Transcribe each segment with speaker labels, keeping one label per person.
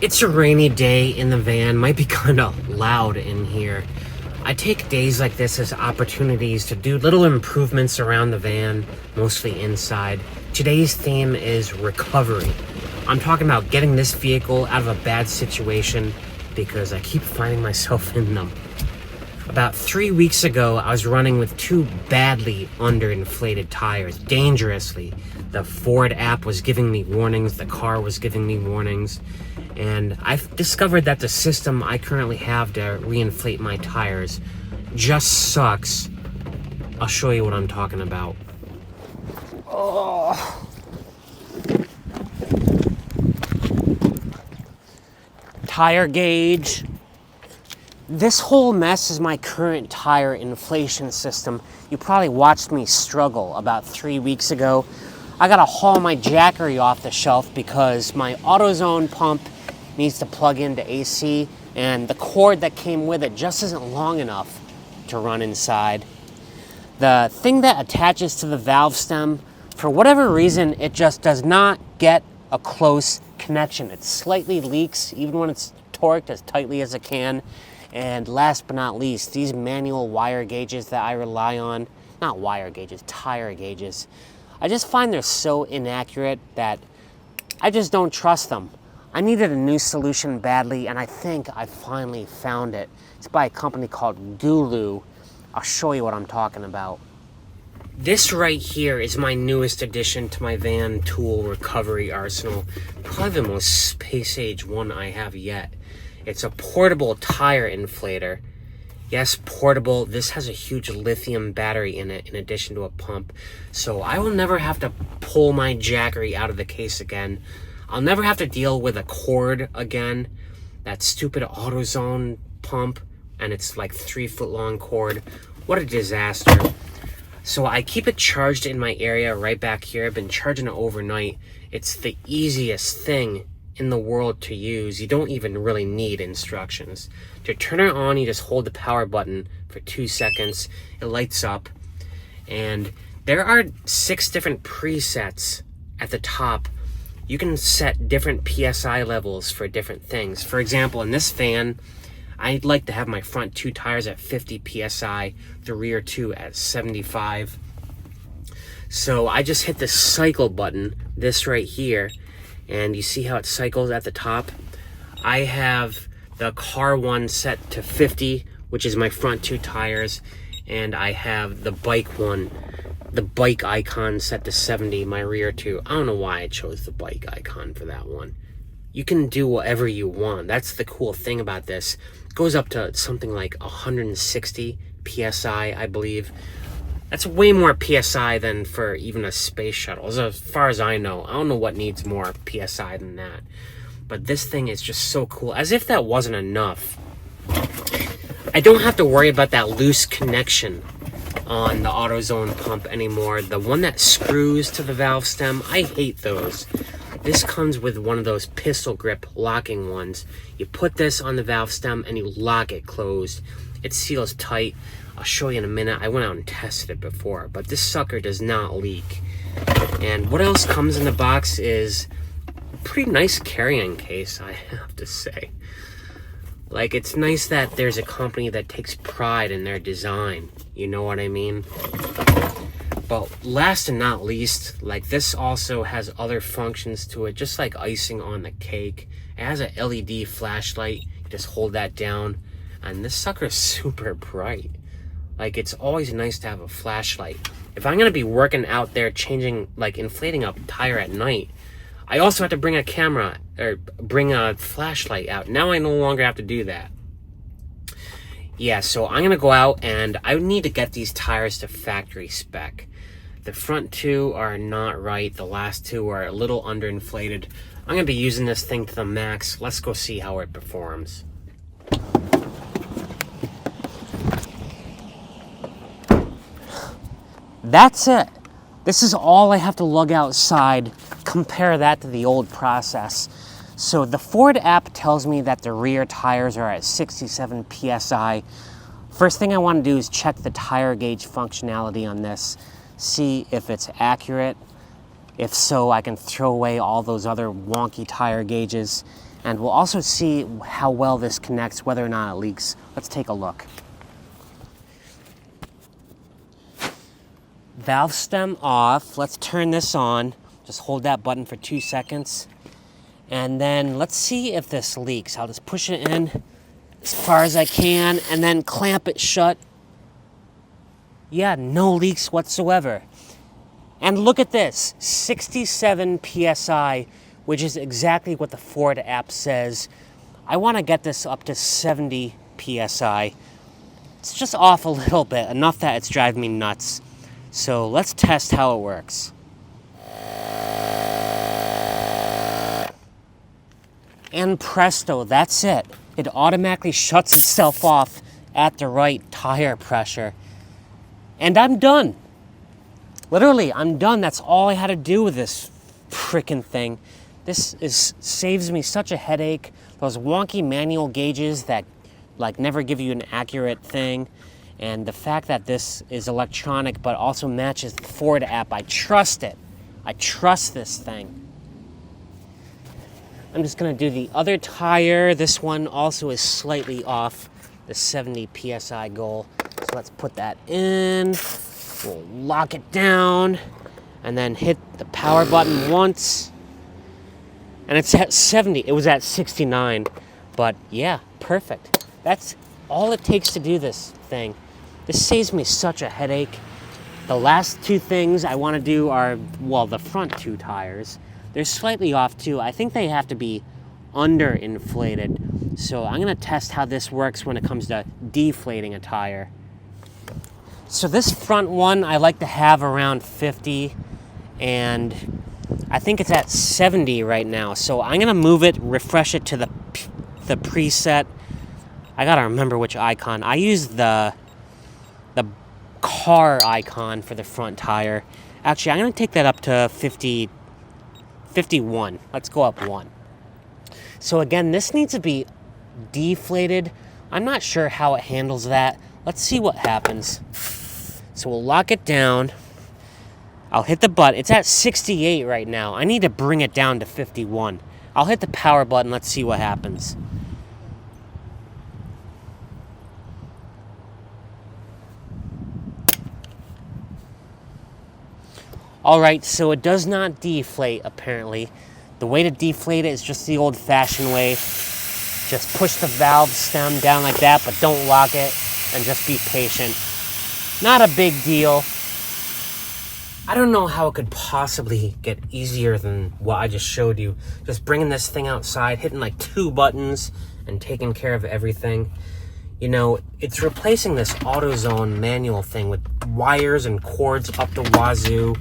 Speaker 1: It's a rainy day in the van, might be kind of loud in here. I take days like this as opportunities to do little improvements around the van, mostly inside. Today's theme is recovery. I'm talking about getting this vehicle out of a bad situation because I keep finding myself in them. About 3 weeks ago, I was running with two badly underinflated tires, dangerously. The Ford app was giving me warnings, the car was giving me warnings, and I've discovered that the system I currently have to reinflate my tires just sucks. I'll show you what I'm talking about. Oh. Tire gauge. This whole mess is my current tire inflation system. You probably watched me struggle about 3 weeks ago. I gotta haul my Jackery off the shelf because my AutoZone pump needs to plug into AC, and the cord that came with it just isn't long enough to run inside. The thing that attaches to the valve stem, for whatever reason, it just does not get a close connection. It slightly leaks even when it's torqued as tightly as it can. And last but not least, these manual wire gauges that I rely on, not wire gauges, tire gauges, I just find they're so inaccurate that I just don't trust them. I needed a new solution badly, and I think I finally found it. It's by a company called GOOLOO. I'll show you what I'm talking about. This right here is my newest addition to my van tool recovery arsenal. Probably the most space age one I have yet. It's a portable tire inflator. Yes, portable. This has a huge lithium battery in it in addition to a pump. So I will never have to pull my Jackery out of the case again. I'll never have to deal with a cord again. That stupid AutoZone pump, and it's like 3 foot long cord. What a disaster. So I keep it charged in my area right back here. I've been charging it overnight. It's the easiest thing in the world to use. You don't even really need instructions. To turn it on, you just hold the power button for 2 seconds. It lights up. And there are 6 different presets at the top. You can set different PSI levels for different things. For example, in this van, I'd like to have my front 2 tires at 50 PSI, the rear 2 at 75. So I just hit the cycle button, this right here, and you see how it cycles at the top? I have the car one set to 50, which is my front 2 tires, and I have the bike one, the bike icon set to 70, my rear 2. I don't know why I chose the bike icon for that one. You can do whatever you want. That's the cool thing about this. It goes up to something like 160 PSI, I believe. That's way more PSI than for even a space shuttle. As far as I know, I don't know what needs more PSI than that. But this thing is just so cool. As if that wasn't enough, I don't have to worry about that loose connection on the AutoZone pump anymore. The one that screws to the valve stem, I hate those. This comes with one of those pistol grip locking ones. You put this on the valve stem and you lock it closed. It seals tight. I'll show you in a minute. I went out and tested it before, but this sucker does not leak. And what else comes in the box is a pretty nice carrying case, I have to say. Like, it's nice that there's a company that takes pride in their design. You know what I mean? But last and not least, like, this also has other functions to it, just like icing on the cake. It has an LED flashlight. You just hold that down, and this sucker's super bright. Like, it's always nice to have a flashlight. If I'm gonna be working out there changing, like, inflating a tire at night, I also have to bring a camera or bring a flashlight out. Now I no longer have to do that. Yeah, so I'm gonna go out and I need to get these tires to factory spec. The front 2 are not right. The last 2 are a little underinflated. I'm gonna be using this thing to the max. Let's go see how it performs. That's it. This is all I have to lug outside. Compare that to the old process. So the Ford app tells me that the rear tires are at 67 PSI. First thing I want to do is check the tire gauge functionality on this, see if it's accurate. If so, I can throw away all those other wonky tire gauges And we'll also see how well this connects, whether or not it leaks. Let's take a look. Valve stem off. Let's turn this on. Just hold that button for 2 seconds. And then let's see if this leaks. I'll just push it in as far as I can and then clamp it shut. Yeah, no leaks whatsoever. And look at this, 67 PSI, which is exactly what the Ford app says. I want to get this up to 70 PSI. It's just off a little bit, enough that it's driving me nuts. So let's test how it works. And presto, that's it. It automatically shuts itself off at the right tire pressure. And I'm done. Literally, I'm done. That's all I had to do with this frickin' thing. This saves me such a headache. Those wonky manual gauges that like never give you an accurate thing. And the fact that this is electronic but also matches the Ford app, I trust it. I trust this thing. I'm just gonna do the other tire. This one also is slightly off the 70 PSI goal. So let's put that in. We'll lock it down and then hit the power button once. And it's at 70. It was at 69. But yeah, perfect. That's all it takes to do this thing. This saves me such a headache. The last two things I want to do are, well, the front two tires. They're slightly off too. I think they have to be underinflated. So I'm going to test how this works when it comes to deflating a tire. So this front one I like to have around 50, and I think it's at 70 right now. So I'm going to move it, refresh it to the preset. I got to remember which icon. I use the car icon for the front tire. Actually, I'm going to take that up to 51. Let's go up one. So again, this needs to be deflated. I'm not sure how it handles that. Let's see what happens. So we'll lock it down. I'll hit the button. It's at 68 right now. I need to bring it down to 51. I'll hit the power button. Let's see what happens. Alright, so it does not deflate, apparently. The way to deflate it is just the old-fashioned way. Just push the valve stem down like that, but don't lock it, and just be patient. Not a big deal. I don't know how it could possibly get easier than what I just showed you. Just bringing this thing outside, hitting like 2 buttons, and taking care of everything. You know, it's replacing this AutoZone manual thing with wires and cords up the wazoo.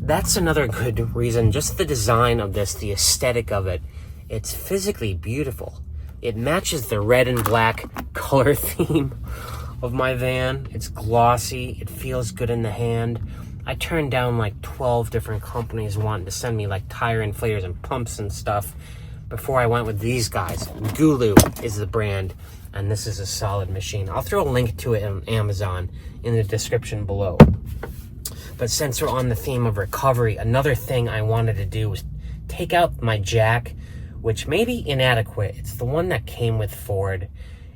Speaker 1: That's another good reason. Just the design of this, the aesthetic of it. It's physically beautiful. It matches the red and black color theme of my van. It's glossy. It feels good in the hand. I turned down like 12 different companies wanting to send me like tire inflators and pumps and stuff before I went with these guys. GOOLOO is the brand. And this is a solid machine. I'll throw a link to it on Amazon in the description below. But since we're on the theme of recovery, another thing I wanted to do was take out my jack, which may be inadequate. It's the one that came with Ford,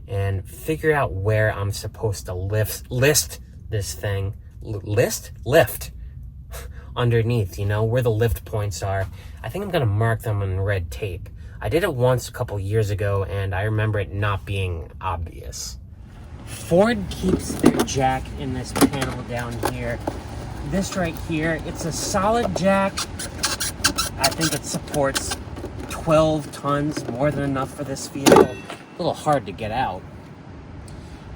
Speaker 1: and figure out where I'm supposed to lift this thing. Lift underneath, you know, where the lift points are. I think I'm gonna mark them in red tape. I did it once a couple years ago, and I remember it not being obvious. Ford keeps their jack in this panel down here. This right here, it's a solid jack. I think it supports 12 tons, more than enough for this vehicle. A little hard to get out,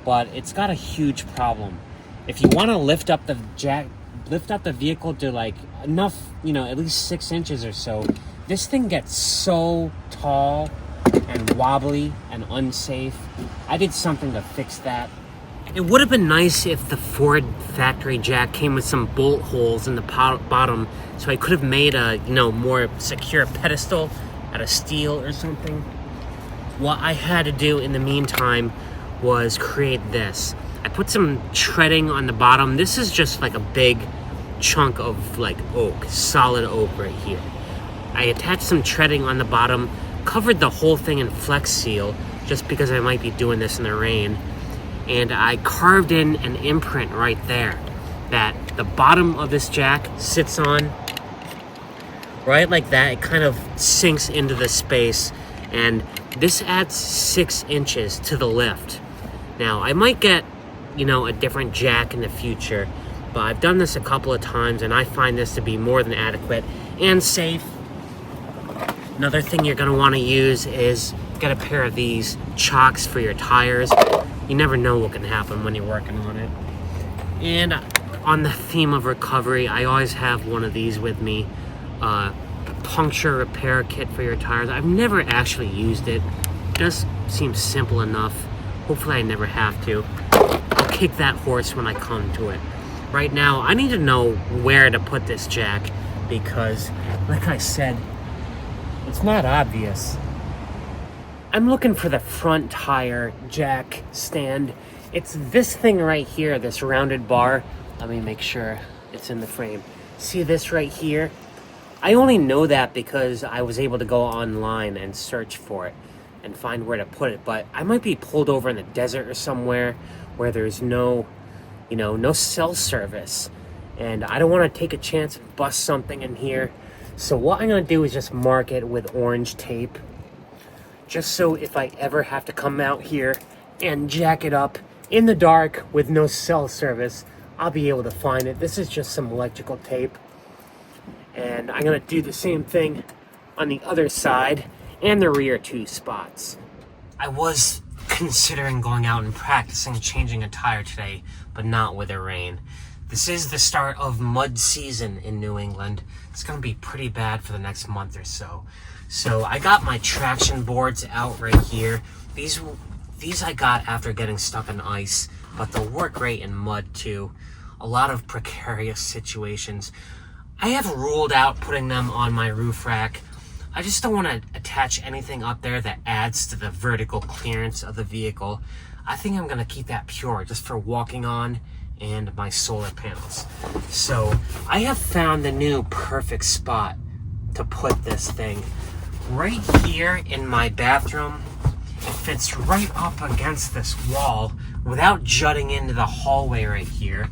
Speaker 1: but it's got a huge problem. If you want to lift up the vehicle to like enough, you know, at least 6 inches or so, this thing gets so tall and wobbly and unsafe. I did something to fix that. It would have been nice if the Ford factory jack came with some bolt holes in the bottom, so I could have made a, you know, more secure pedestal out of steel or something. What I had to do in the meantime was create this. I put some treading on the bottom. This is just like a big chunk of like oak, solid oak right here. I attached some treading on the bottom, covered the whole thing in Flex Seal just because I might be doing this in the rain. And I carved in an imprint right there that the bottom of this jack sits on. Right like that, it kind of sinks into the space, and this adds 6 inches to the lift. Now, I might get, a different jack in the future, but I've done this a couple of times, and I find this to be more than adequate and safe. Another thing you're gonna wanna use is get a pair of these chocks for your tires. You never know what can happen when you're working on it. And on the theme of recovery, I always have one of these with me. Puncture repair kit for your tires. I've never actually used it. It does seem simple enough. Hopefully I never have to. I'll kick that horse when I come to it. Right now, I need to know where to put this jack because, like I said, it's not obvious. I'm looking for the front tire jack stand. It's this thing right here, this rounded bar. Let me make sure it's in the frame. See this right here? I only know that because I was able to go online and search for it and find where to put it, but I might be pulled over in the desert or somewhere where there's no cell service, and I don't want to take a chance and bust something in here. So what I'm going to do is just mark it with orange tape, just so if I ever have to come out here and jack it up in the dark with no cell service, I'll be able to find it. This is just some electrical tape. And I'm going to do the same thing on the other side and the rear 2 spots. I was considering going out and practicing changing a tire today, but not with the rain. This is the start of mud season in New England. It's going to be pretty bad for the next month or so. So I got my traction boards out right here. These I got after getting stuck in ice, but they'll work great in mud too. A lot of precarious situations. I have ruled out putting them on my roof rack. I just don't want to attach anything up there that adds to the vertical clearance of the vehicle. I think I'm going to keep that pure just for walking on and my solar panels. So I have found the new perfect spot to put this thing. Right here in my bathroom, it fits right up against this wall without jutting into the hallway right here.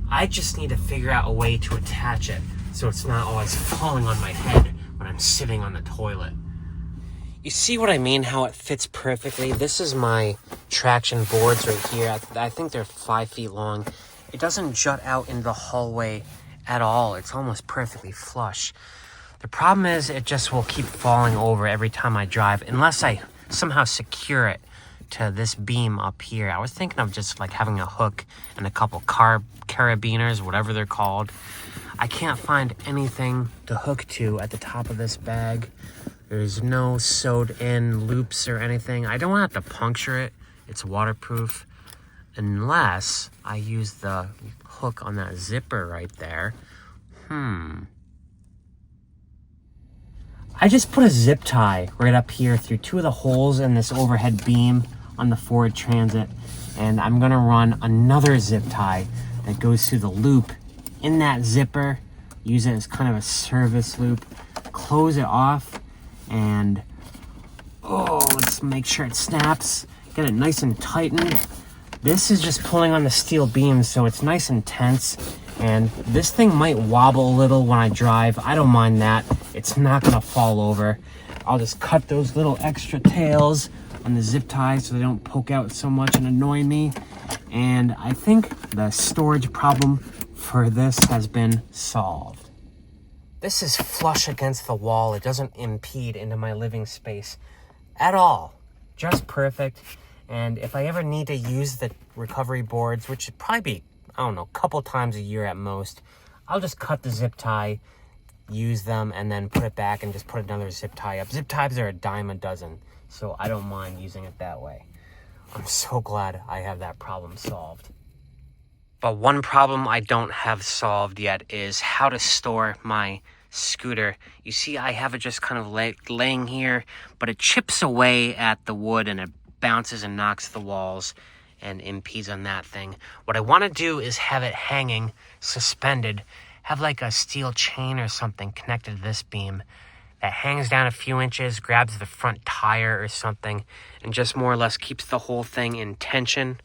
Speaker 1: I just need to figure out a way to attach it so it's not always falling on my head when I'm sitting on the toilet. You see what I mean, how it fits perfectly? This is my traction boards right here. I think they're 5 feet long. It doesn't jut out into the hallway at all. It's almost perfectly flush. The problem is it just will keep falling over every time I drive unless I somehow secure it to this beam up here. I was thinking of just like having a hook and a couple carabiners, whatever they're called. I can't find anything to hook to at the top of this bag. There's no sewed in loops or anything. I don't have to puncture it. It's waterproof unless I use the hook on that zipper right there. I just put a zip tie right up here through 2 of the holes in this overhead beam on the Ford Transit, and I'm gonna run another zip tie that goes through the loop in that zipper, use it as kind of a service loop, close it off, and let's make sure it snaps, get it nice and tightened. This is just pulling on the steel beams, so it's nice and tense, and this thing might wobble a little when I drive. I don't mind that. It's not gonna fall over. I'll just cut those little extra tails on the zip ties so they don't poke out so much and annoy me. And I think the storage problem for this has been solved. This is flush against the wall. It doesn't impede into my living space at all. Just perfect. And if I ever need to use the recovery boards, which would probably be, I don't know, a couple times a year at most, I'll just cut the zip tie, use them, and then put it back and just put another zip tie up. Zip ties are a dime a dozen, so I don't mind using it that way. I'm so glad I have that problem solved. But one problem I don't have solved yet is how to store my scooter. You see, I have it just kind of laying here, but it chips away at the wood and it bounces and knocks the walls and impedes on that thing. What I want to do is have it hanging, suspended, have like a steel chain or something connected to this beam, that hangs down a few inches, grabs the front tire or something, and just more or less keeps the whole thing in tension.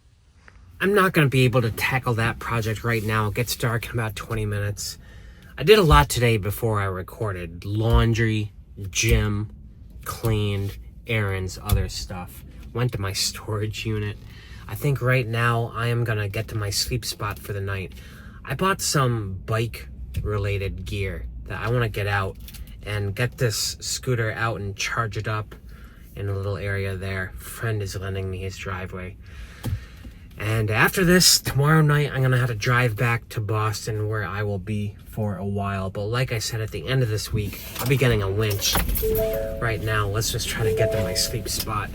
Speaker 1: I'm not going to be able to tackle that project right now. It gets dark in about 20 minutes. I did a lot today before I recorded. Laundry, gym, cleaned, errands, other stuff. Went to my storage unit. I think right now I am going to get to my sleep spot for the night. I bought some bike-related gear that I want to get out and get this scooter out and charge it up in a little area there. Friend is lending me his driveway. And after this, tomorrow night, I'm going to have to drive back to Boston where I will be for a while. But like I said, at the end of this week, I'll be getting a winch. Right now, let's just try to get to my sleep spot.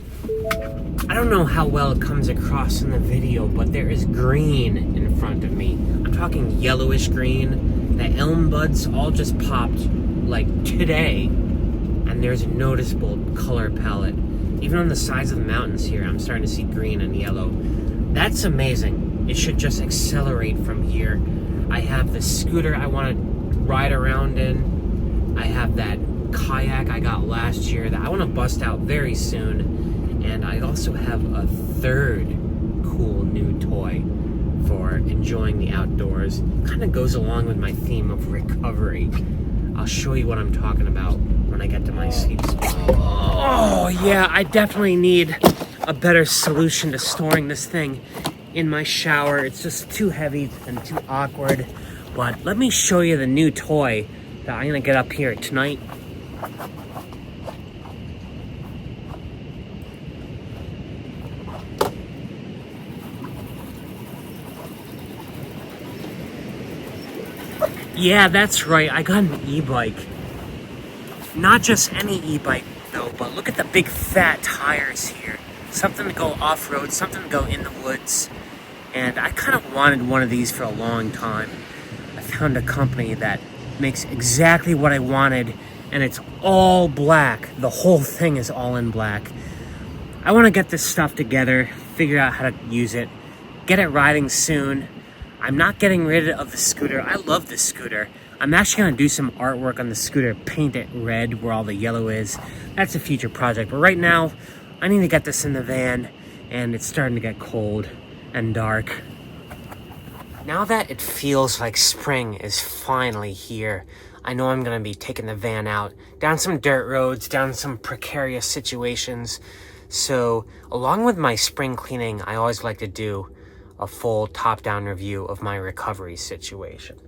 Speaker 1: I don't know how well it comes across in the video, but there is green in front of me. I'm talking yellowish green. The elm buds all just popped like today. And there's a noticeable color palette. Even on the sides of the mountains here, I'm starting to see green and yellow. That's amazing. It should just accelerate from here. I have the scooter I want to ride around in. I have that kayak I got last year that I want to bust out very soon. And I also have a third cool new toy for enjoying the outdoors. Kind of goes along with my theme of recovery. I'll show you what I'm talking about when I get to my sleep spot. Oh yeah, I definitely need a better solution to storing this thing in my shower. It's just too heavy and too awkward. But let me show you the new toy that I'm gonna get up here tonight. Yeah, that's right, I got an e-bike. Not just any e-bike though, but look at the big fat tires here. Something to go off-road, something to go in the woods. And I kind of wanted one of these for a long time. I found a company that makes exactly what I wanted, and it's all black. The whole thing is all in black. I want to get this stuff together, figure out how to use it, get it riding soon. I'm not getting rid of the scooter. I love this scooter. I'm actually going to do some artwork on the scooter, paint it red where all the yellow is. That's a future project. But right now, I need to get this in the van, and it's starting to get cold and dark. Now that it feels like spring is finally here, I know I'm going to be taking the van out, down some dirt roads, down some precarious situations. So, along with my spring cleaning, I always like to do a full top-down review of my recovery situation.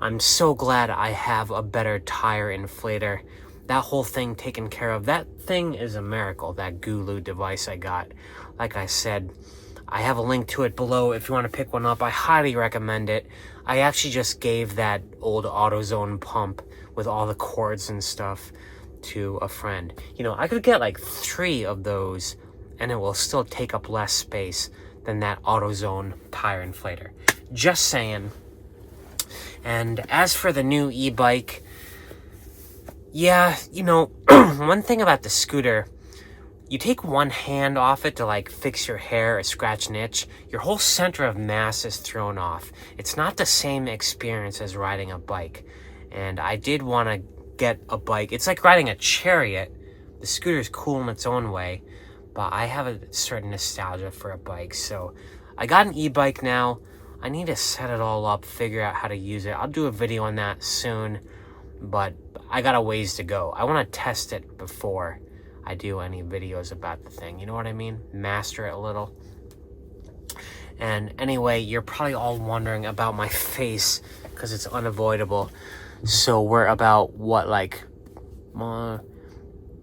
Speaker 1: I'm so glad I have a better tire inflator. That whole thing taken care of. That thing is a miracle, that GOOLOO device I got. Like I said, I have a link to it below if you want to pick one up. I highly recommend it. I actually just gave that old AutoZone pump with all the cords and stuff to a friend. You know, I could get like 3 of those and it will still take up less space than that AutoZone tire inflator. Just saying. And as for the new e-bike, yeah, you know, one thing about the scooter, you take one hand off it to like fix your hair or scratch an itch, your whole center of mass is thrown off. It's not the same experience as riding a bike. And I did want to get a bike. It's like riding a chariot. The scooter's cool in its own way, but I have a certain nostalgia for a bike. So I got an e-bike now. I need to set it all up, figure out how to use it. I'll do a video on that soon, but I got a ways to go. I want to test it before I do any videos about the thing. You know what I mean? Master it a little. And anyway, you're probably all wondering about my face because it's unavoidable. So we're about, what, like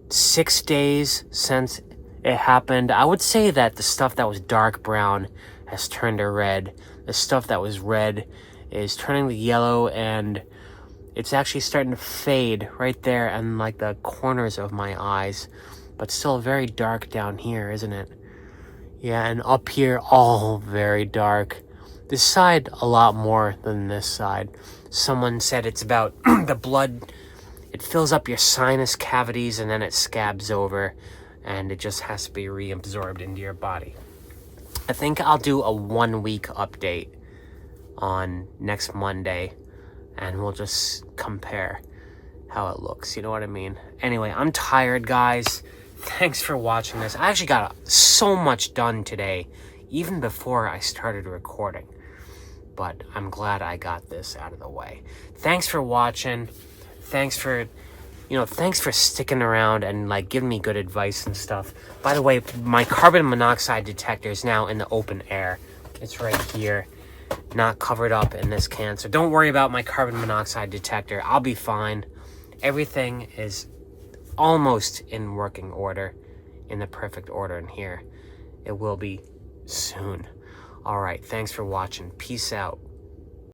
Speaker 1: 6 days since it happened. I would say that the stuff that was dark brown has turned to red. The stuff that was red is turning to yellow, and it's actually starting to fade right there and like the corners of my eyes, but still very dark down here, isn't it? Yeah, and up here, all very dark. This side, a lot more than this side. Someone said it's about the blood, it fills up your sinus cavities and then it scabs over, and it just has to be reabsorbed into your body. I think I'll do a 1-week update on next Monday, and we'll just compare. how it looks. You know what I mean? Anyway, I'm tired, guys. Thanks for watching this. I actually got so much done today, even before I started recording. But I'm glad I got this out of the way. Thanks for watching. Thanks for sticking around and like giving me good advice and stuff. By the way, my carbon monoxide detector is now in the open air. It's right here, not covered up in this can. So don't worry about my carbon monoxide detector. I'll be fine. Everything is almost in working order, in the perfect order in here. It will be soon. All right, thanks for watching. Peace out.